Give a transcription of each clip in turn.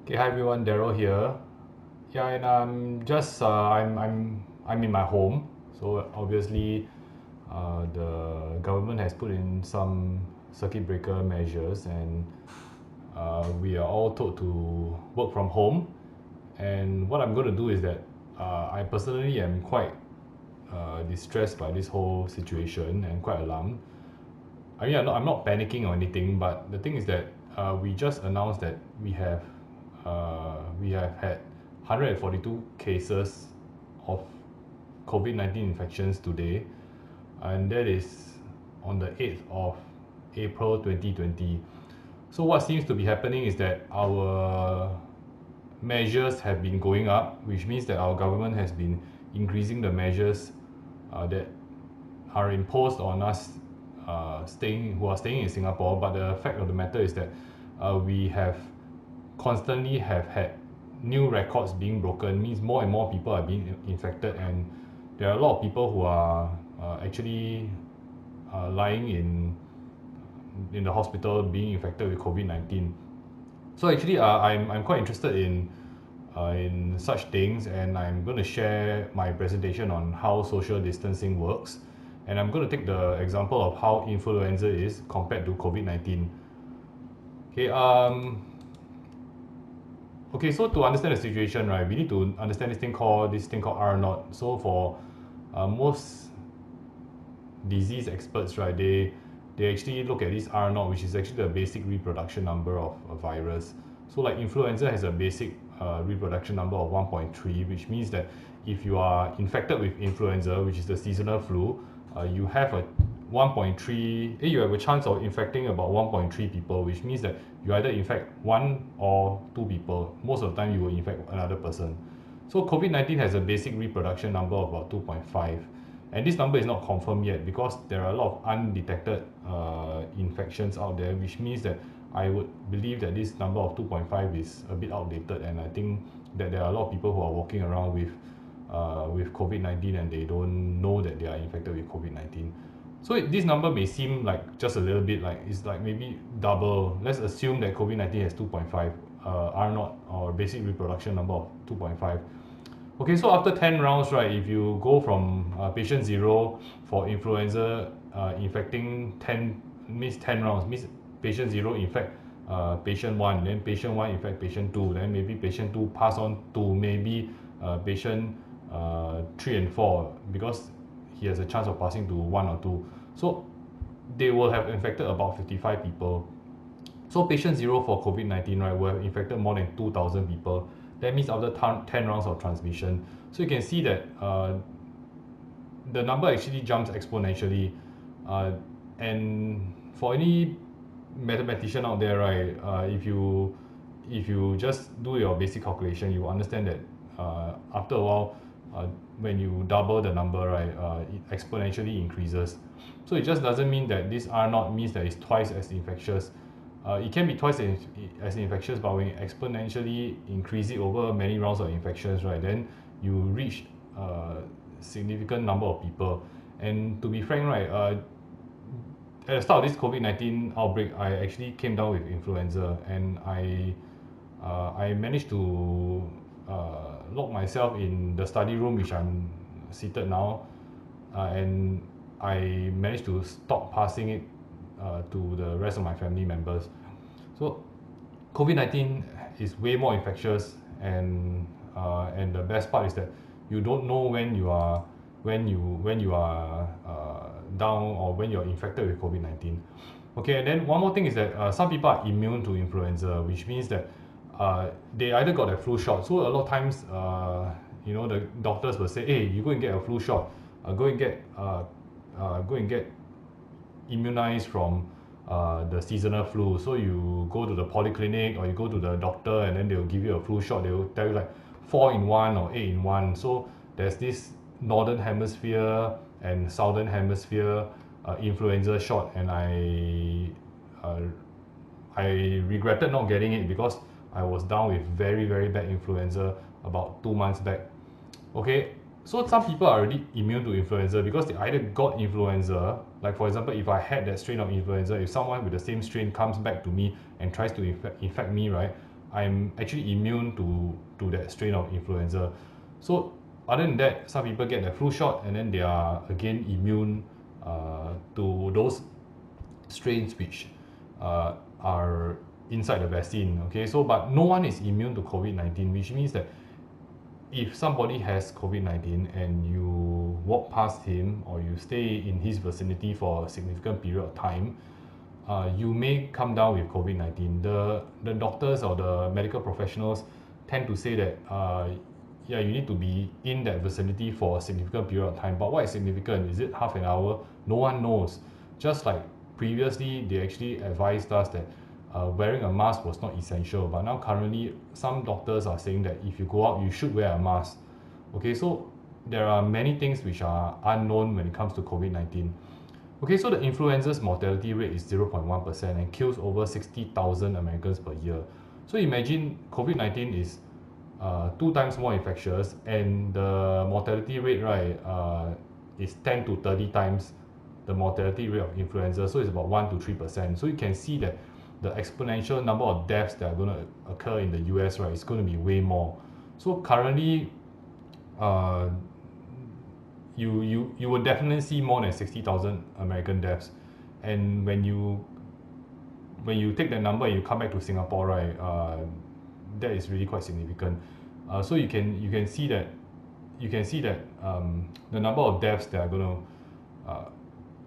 Okay, hi everyone, Daryl here. Yeah, and I'm in my home, so obviously, the government has put in some circuit breaker measures, and we are all told to work from home. And what I'm going to do is that I personally am quite distressed by this whole situation and quite alarmed. I mean, I'm not panicking or anything, but the thing is that we just announced that we have had 142 cases of COVID-19 infections today, and that is on the 8th of April 2020. So what seems to be happening is that our measures have been going up, which means that our government has been increasing the measures that are imposed on us who are staying in Singapore. But the fact of the matter is that we have constantly have had new records being broken, means more and more people are being infected, and there are a lot of people who are actually lying in the hospital being infected with COVID-19. So actually, I'm quite interested in such things, and I'm going to share my presentation on how social distancing works, and I'm going to take the example of how influenza is compared to COVID-19. Okay, okay, so to understand the situation, right, we need to understand this thing called R naught. So for most disease experts, right, they actually look at this R naught, which is actually the basic reproduction number of a virus. So like influenza has a basic reproduction number of 1.3, which means that if you are infected with influenza, which is the seasonal flu, you have a 1.3, you have a chance of infecting about 1.3 people, which means that you either infect one or two people. Most of the time, you will infect another person. So COVID-19 has a basic reproduction number of about 2.5, and this number is not confirmed yet because there are a lot of undetected infections out there, which means that I would believe that this number of 2.5 is a bit outdated, and I think that there are a lot of people who are walking around with COVID-19 and they don't know that they are infected with COVID-19. So this number may seem like just a little bit, like it's like maybe double. Let's assume that COVID-19 has 2.5 R naught, or basic reproduction number of 2.5. Okay, so after 10 rounds, right, if you go from patient 0 for influenza infecting 10, means 10 rounds, means patient 0 infect patient 1, then patient 1 infect patient 2, then maybe patient 2 pass on to maybe patient 3 and 4, because he has a chance of passing to 1 or 2. So they will have infected about 55 people. So patient 0 for COVID-19, right, will have infected more than 2,000 people. That means after 10 rounds of transmission. So you can see that the number actually jumps exponentially. Uh, and for any mathematician out there, right, if you just do your basic calculation, you will understand that after a while, when you double the number, right, it exponentially increases. So it just doesn't mean that this R naught means that it's twice as infectious. It can be twice as infectious, but when you exponentially increase it over many rounds of infections, right, then you reach a significant number of people. And to be frank, right, at the start of this COVID-19 outbreak, I actually came down with influenza, and I managed to lock myself in the study room, which I'm seated now, and I managed to stop passing it to the rest of my family members. So COVID-19 is way more infectious, and the best part is that you don't know when you are down, or when you're infected with COVID-19. Okay, and then one more thing is that some people are immune to influenza, which means that they either got a flu shot. So a lot of times, the doctors will say, hey, you go and get a flu shot, go and get immunized from the seasonal flu. So you go to the polyclinic or you go to the doctor, and then they will give you a flu shot. They will tell you like 4 in 1 or 8 in 1. So there's this northern hemisphere and southern hemisphere influenza shot, and uh, I regretted not getting it because I was down with very very bad influenza about 2 months back. Okay, so some people are already immune to influenza because they either got influenza, like for example, if I had that strain of influenza, if someone with the same strain comes back to me and tries to infect me, right, I'm actually immune to that strain of influenza. So other than that, some people get the flu shot and then they are again immune to those strains which are inside the vaccine. Okay, so but no one is immune to COVID-19, which means that if somebody has COVID-19 and you walk past him or you stay in his vicinity for a significant period of time, you may come down with COVID-19. The doctors or the medical professionals tend to say that yeah, you need to be in that vicinity for a significant period of time. But what is significant? Is it half an hour? No one knows. Just like previously, they actually advised us that wearing a mask was not essential. But now currently, some doctors are saying that if you go out, you should wear a mask. Okay, so there are many things which are unknown when it comes to COVID-19. Okay, so the influenza's mortality rate is 0.1% and kills over 60,000 Americans per year. So imagine COVID-19 is 2 times more infectious and the mortality rate, right, is 10 to 30 times the mortality rate of influenza. So it's about 1 to 3%. So you can see that the exponential number of deaths that are going to occur in the US, right, is going to be way more. So currently, uh, you will definitely see more than 60,000 American deaths. And when you take that number and you come back to Singapore, right, that is really quite significant. So you can see that the number of deaths that are going to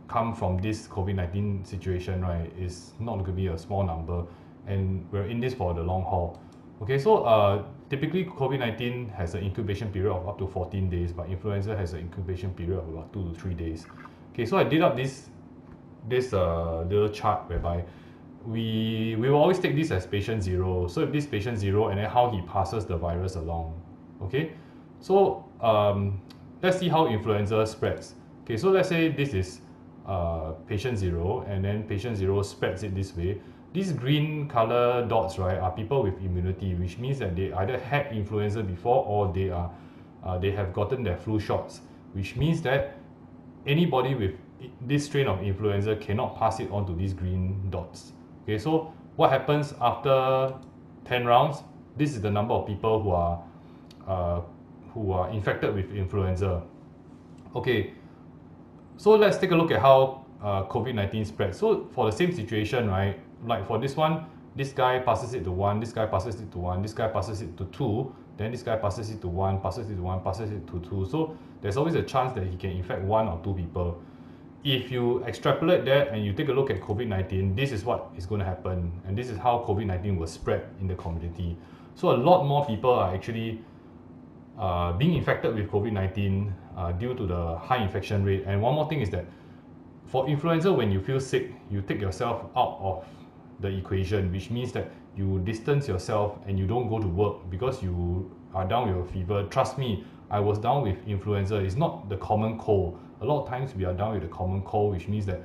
come from this COVID-19 situation, right, is not going to be a small number, and we're in this for the long haul. Okay, so typically COVID-19 has an incubation period of up to 14 days, but influenza has an incubation period of about 2 to 3 days. Okay, so I did up this little chart whereby we will always take this as patient zero. So if this patient zero and then how he passes the virus along. Okay, so let's see how influenza spreads. Okay, so let's say this is patient zero and then patient zero spreads it this way. These green color dots, right, are people with immunity, which means that they either had influenza before or they have gotten their flu shots, which means that anybody with this strain of influenza cannot pass it on to these green dots. Okay, so what happens after 10 rounds? This is the number of people who are infected with influenza. Okay, so let's take a look at how COVID-19 spreads. So for the same situation, right, like for this one, this guy passes it to one, this guy passes it to one, this guy passes it to two, then this guy passes it to one, passes it to one, passes it to two. So there's always a chance that he can infect one or two people. If you extrapolate that and you take a look at COVID-19, this is what is going to happen, and this is how COVID-19 will spread in the community. So a lot more people are actually being infected with COVID-19 due to the high infection rate. And one more thing is that for influenza, when you feel sick, you take yourself out of the equation, which means that you distance yourself and you don't go to work because you are down with a fever. Trust me, I was down with influenza. It's not the common cold. A lot of times we are down with the common cold, which means that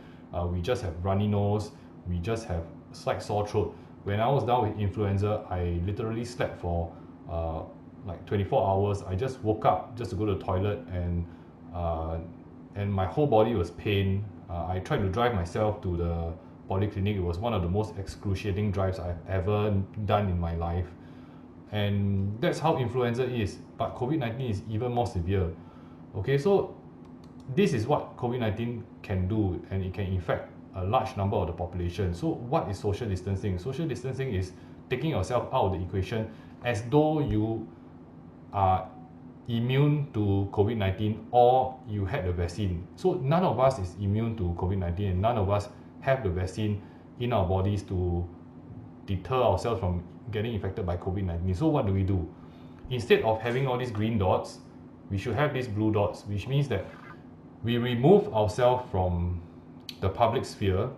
we just have runny nose, we just have slight sore throat. When I was down with influenza, I literally slept for like 24 hours. I just woke up just to go to the toilet and my whole body was pain. I tried to drive myself to the polyclinic. It was one of the most excruciating drives I've ever done in my life. And that's how influenza is. But COVID-19 is even more severe. Okay, so this is what COVID-19 can do, and it can infect a large number of the population. So what is social distancing? Social distancing is taking yourself out of the equation as though you are immune to COVID-19 or you had the vaccine. So none of us is immune to COVID-19 and none of us have the vaccine in our bodies to deter ourselves from getting infected by COVID-19. So what do? Instead of having all these green dots, we should have these blue dots, which means that we remove ourselves from the public sphere.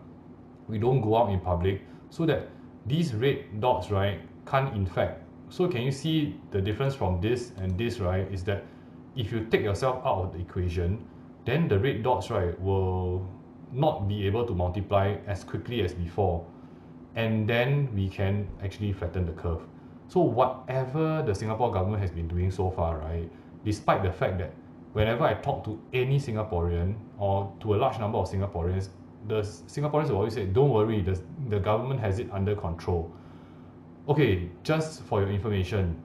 We don't go out in public so that these red dots, right, can't infect. So can you see the difference from this and this, right, is that if you take yourself out of the equation, then the red dots, right, will not be able to multiply as quickly as before. And then we can actually flatten the curve. So whatever the Singapore government has been doing so far, right, despite the fact that whenever I talk to any Singaporean or to a large number of Singaporeans, the Singaporeans will always say, don't worry, the government has it under control. Okay, just for your information,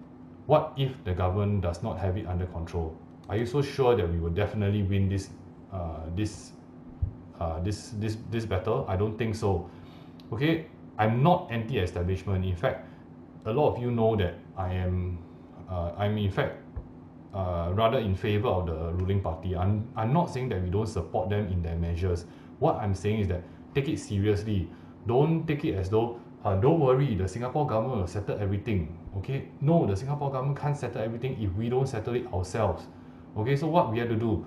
what if the government does not have it under control? Are you so sure that we will definitely win this battle? I don't think so. Okay, I'm not anti-establishment. In fact, a lot of you know that I'm in fact rather in favor of the ruling party. I'm not saying that we don't support them in their measures. What I'm saying is that take it seriously. Don't take it as though don't worry, the Singapore government will settle everything. Okay, no, the Singapore government can't settle everything if we don't settle it ourselves. Okay, so what we have to do?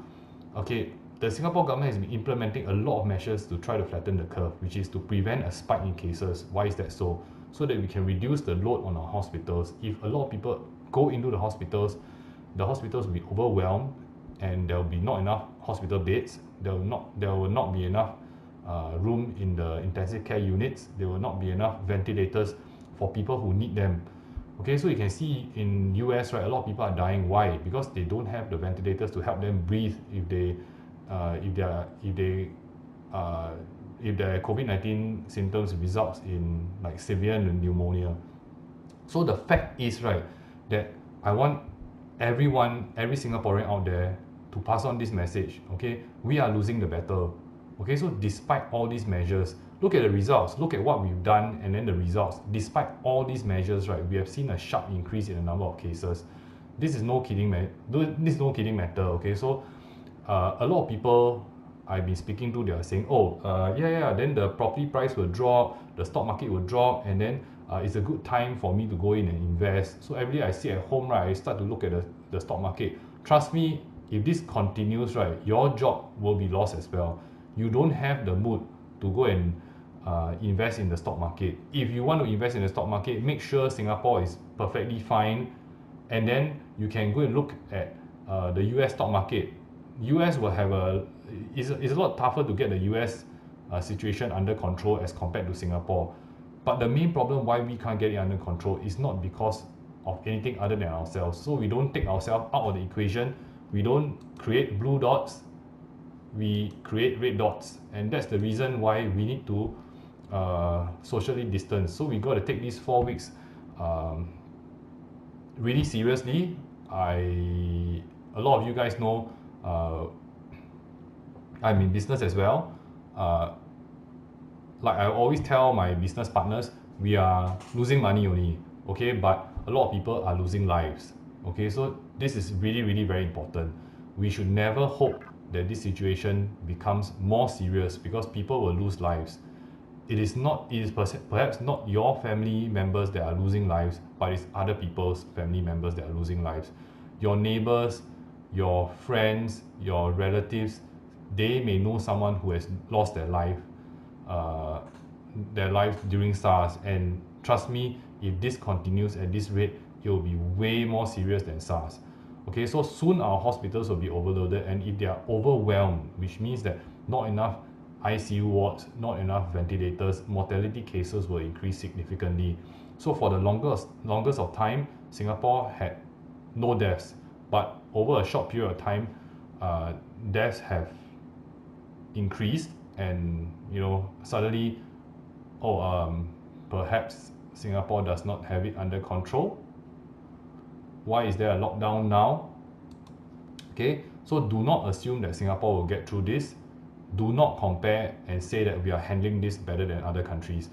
Okay, the Singapore government has been implementing a lot of measures to try to flatten the curve, which is to prevent a spike in cases. Why is that so? So that we can reduce the load on our hospitals. If a lot of people go into the hospitals will be overwhelmed, and there will be not enough hospital beds. There will not be enough room in the intensive care units. There will not be enough ventilators for people who need them. Okay, so you can see in US, right, a lot of people are dying. Why? Because they don't have the ventilators to help them breathe if they if they are if their COVID-19 symptoms results in like severe pneumonia. So the fact is, right, that I want every Singaporean out there to pass on this message. Okay, we are losing the battle. Okay, so despite all these measures, look at the results, look at what we've done, and then the results. Despite all these measures, right, we have seen a sharp increase in the number of cases. This is no kidding this is no kidding matter. Okay, so a lot of people I've been speaking to, they are saying, oh, yeah, then the property price will drop, the stock market will drop, and then it's a good time for me to go in and invest. So every day I sit at home, right, I start to look at the stock market. Trust me, if this continues, right, your job will be lost as well. You don't have the mood to go and invest in the stock market. If you want to invest in the stock market, make sure Singapore is perfectly fine, and then you can go and look at the US stock market. US will have it's a lot tougher to get the US situation under control as compared to Singapore. But the main problem why we can't get it under control is not because of anything other than ourselves. So we don't take ourselves out of the equation. We don't create blue dots. We create red dots, and that's the reason why we need to socially distance. So we got to take these 4 weeks um, really seriously. A lot of you guys know uh, I'm in business as well. Uh, like I always tell my business partners, we are losing money only, okay? But a lot of people are losing lives, okay? So this is really, really very important. We should never hope that this situation becomes more serious because people will lose lives. It is perhaps not your family members that are losing lives, but it's other people's family members that are losing lives. Your neighbors, your friends, your relatives, they may know someone who has lost uh, their lives during SARS. And trust me, if this continues at this rate, it will be way more serious than SARS. Okay, so soon our hospitals will be overloaded, and if they are overwhelmed, which means that not enough ICU wards, not enough ventilators, mortality cases will increase significantly. So for the longest of time, Singapore had no deaths, but over a short period of time, deaths have increased, and suddenly, oh, perhaps Singapore does not have it under control. Why is there a lockdown now? Okay, so do not assume that Singapore will get through this. Do not compare and say that we are handling this better than other countries.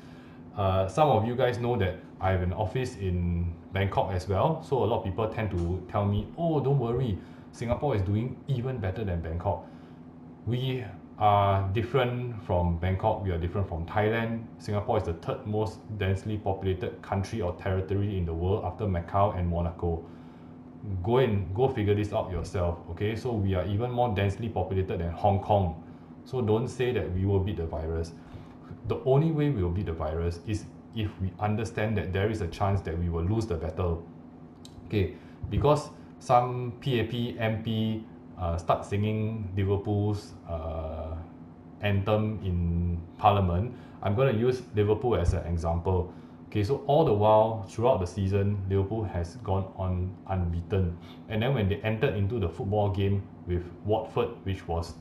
Some of you guys know that I have an office in Bangkok as well, so a lot of people tend to tell me, oh, don't worry, Singapore is doing even better than Bangkok. We are different from Bangkok, we are different from Thailand. Singapore is the third most densely populated country or territory in the world after Macau and Monaco. Go figure this out yourself. Okay, so we are even more densely populated than Hong Kong. So don't say that we will beat the virus. The only way we will beat the virus is if we understand that there is a chance that we will lose the battle. Okay, because some PAP MP start singing Liverpool's anthem in Parliament. I'm going to use Liverpool as an example. Okay, so all the while throughout the season, Liverpool has gone on unbeaten. And then when they entered into the football game with Watford, which was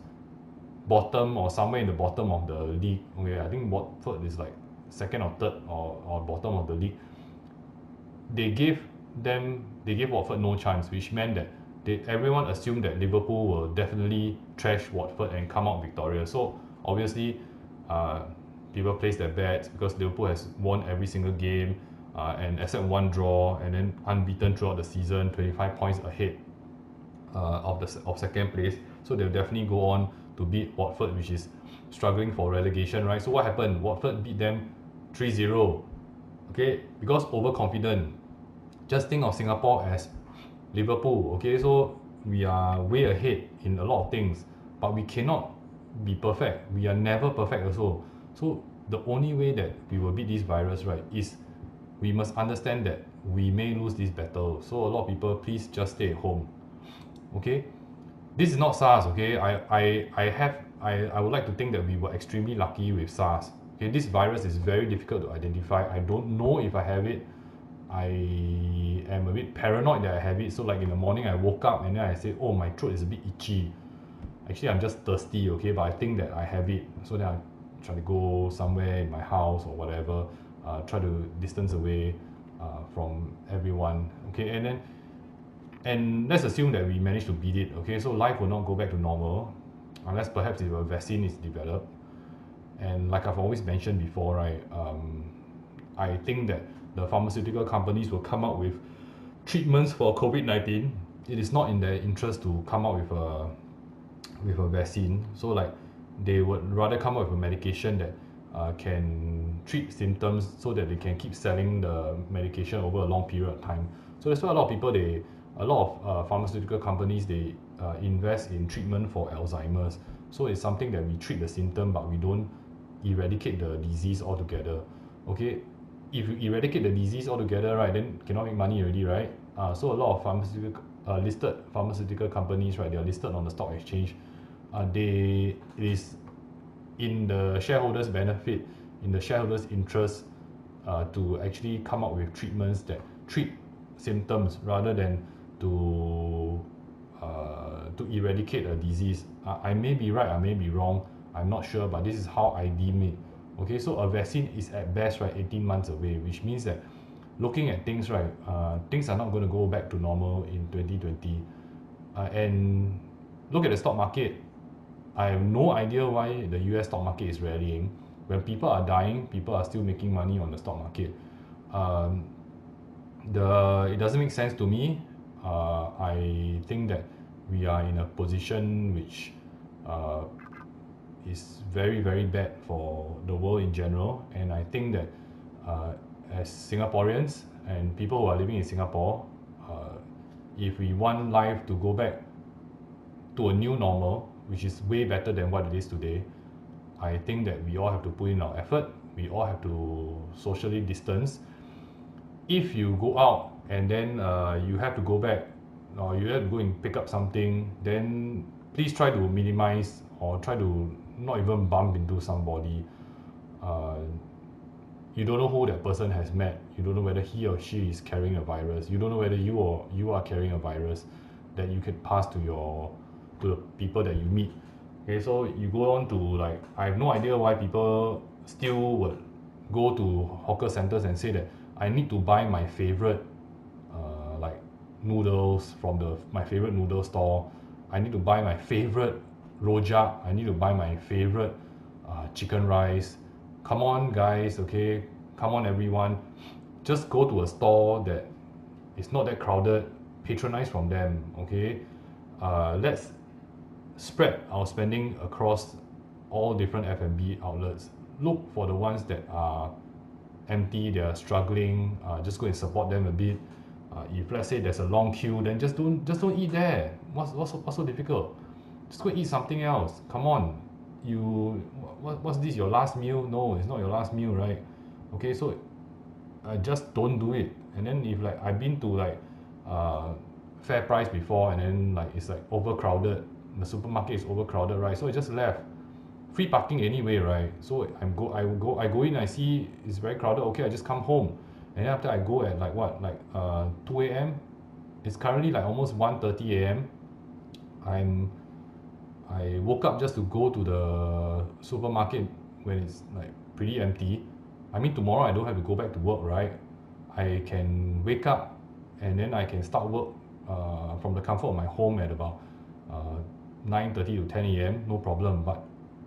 bottom or somewhere in the bottom of the league, okay, I think Watford is like second or third or bottom of the league. they gave Watford no chance, which meant that everyone assumed that Liverpool will definitely trash Watford and come out victorious. So obviously, uh, people placed their bets because Liverpool has won every single game, and except one draw, and then unbeaten throughout the season, 25 points ahead of second place. So they'll definitely go on to beat Watford, which is struggling for relegation, right? So what happened? Watford beat them 3-0. Okay, because overconfident. Just think of Singapore as Liverpool. Okay, so we are way ahead in a lot of things, but we cannot be perfect. We are never perfect also. So the only way that we will beat this virus, right, is we must understand that we may lose this battle. So a lot of people, please just stay at home. Okay, this is not SARS. Okay, I would like to think that we were extremely lucky with SARS. Okay, this virus is very difficult to identify. I don't know if I have it. I am a bit paranoid that I have it. So like in the morning I woke up and then I said, oh, my throat is a bit itchy. Actually I'm just thirsty, okay, but I think that I have it. So then I try to go somewhere in my house or whatever, try to distance away from everyone, okay, and let's assume that we managed to beat it, okay. So life will not go back to normal unless perhaps if a vaccine is developed. And like I've always mentioned before, right, I think that the pharmaceutical companies will come out with treatments for COVID-19. It is not in their interest to come out with a vaccine. So like they would rather come up with a medication that can treat symptoms so that they can keep selling the medication over a long period of time. So that's why a lot of people a lot of pharmaceutical companies they invest in treatment for Alzheimer's. So it's something that we treat the symptom but we don't eradicate the disease altogether. Okay, if you eradicate the disease altogether, right, then cannot make money already, right? So a lot of pharmaceutical listed pharmaceutical companies, right, they are listed on the stock exchange. It is in the shareholders' benefit, in the shareholders' interest, to actually come up with treatments that treat symptoms rather than to eradicate a disease. I may be right, I may be wrong, I'm not sure, but this is how I deem it. Okay, so a vaccine is at best, right, 18 months away, which means that looking at things, right, things are not going to go back to normal in 2020. And look at the stock market. I have no idea why the US stock market is rallying. When people are dying, people are still making money on the stock market. Um, it doesn't make sense to me. I think that we are in a position which uh, is very very bad for the world in general, and I think that uh, as Singaporeans and people who are living in Singapore, uh, if we want life to go back to a new normal, which is way better than what it is today, I think that we all have to put in our effort. We all have to socially distance. If you go out and then you have to go back or you have to go and pick up something, then please try to minimize or try to not even bump into somebody. Uh, you don't know who that person has met. You don't know whether he or she is carrying a virus. You don't know whether you are carrying a virus that you could pass to the people that you meet. Okay, so you go on to, like, I have no idea why people still would go to hawker centers and say that I need to buy my favorite like noodles from my favorite noodle store. I need to buy my favorite rojak. I need to buy my favorite chicken rice. Come on, guys. Okay, come on, everyone. Just go to a store that is not that crowded. Patronize from them. Okay, let's spread our spending across all different F&B outlets. Look for the ones that are empty, they are struggling. Just go and support them a bit. If let's say there's a long queue, then just don't eat there. What's so difficult? Just go eat something else. Come on, what's this, your last meal? No, it's not your last meal, right? Okay, so just don't do it. And then if like I've been to like uh, fair price before, and then like it's like overcrowded, the supermarket is overcrowded, right? So I just left. Free parking anyway, right? So I go in, I see it's very crowded. Okay, I just come home, and then after I go at like what, like 2 a.m. It's currently like almost 1:30 a.m. I'm I woke up just to go to the supermarket when it's like pretty empty. I mean, tomorrow I don't have to go back to work, right? I can wake up and then I can start work from the comfort of my home at about 9:30 to 10 a.m. no problem, but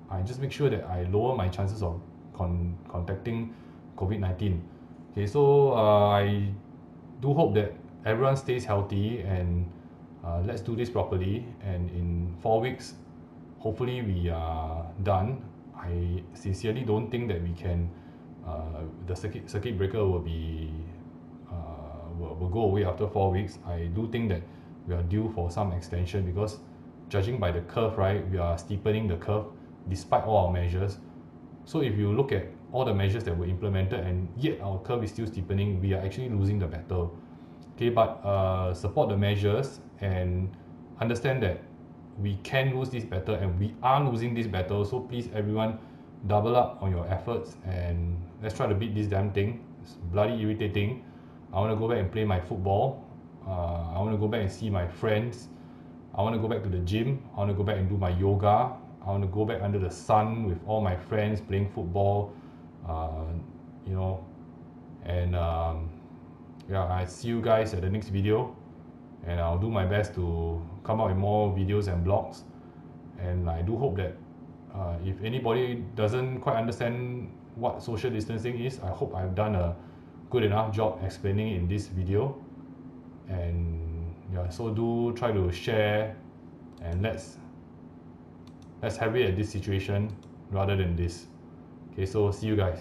I just make sure that I lower my chances of contacting COVID-19. Okay, so I do hope that everyone stays healthy, and let's do this properly, and in 4 weeks hopefully we are done. I sincerely don't think that we can the circuit breaker will be will go away after 4 weeks. I do think that we are due for some extension, because judging by the curve, right, we are steepening the curve despite all our measures. So if you look at all the measures that were implemented and yet our curve is still steepening, we are actually losing the battle. Okay, but support the measures and understand that we can lose this battle, and we are losing this battle. So please, everyone, double up on your efforts and let's try to beat this damn thing. It's bloody irritating. I want to go back and play my football. I want to go back and see my friends. I want to go back to the gym. I want to go back and do my yoga. I want to go back under the sun with all my friends playing football. Uh, you know, and yeah, I see you guys at the next video, and I'll do my best to come up with more videos and blogs. And I do hope that if anybody doesn't quite understand what social distancing is, I hope I've done a good enough job explaining it in this video. And yeah, so do try to share, and let's have it at this situation rather than this. Okay, so see you guys.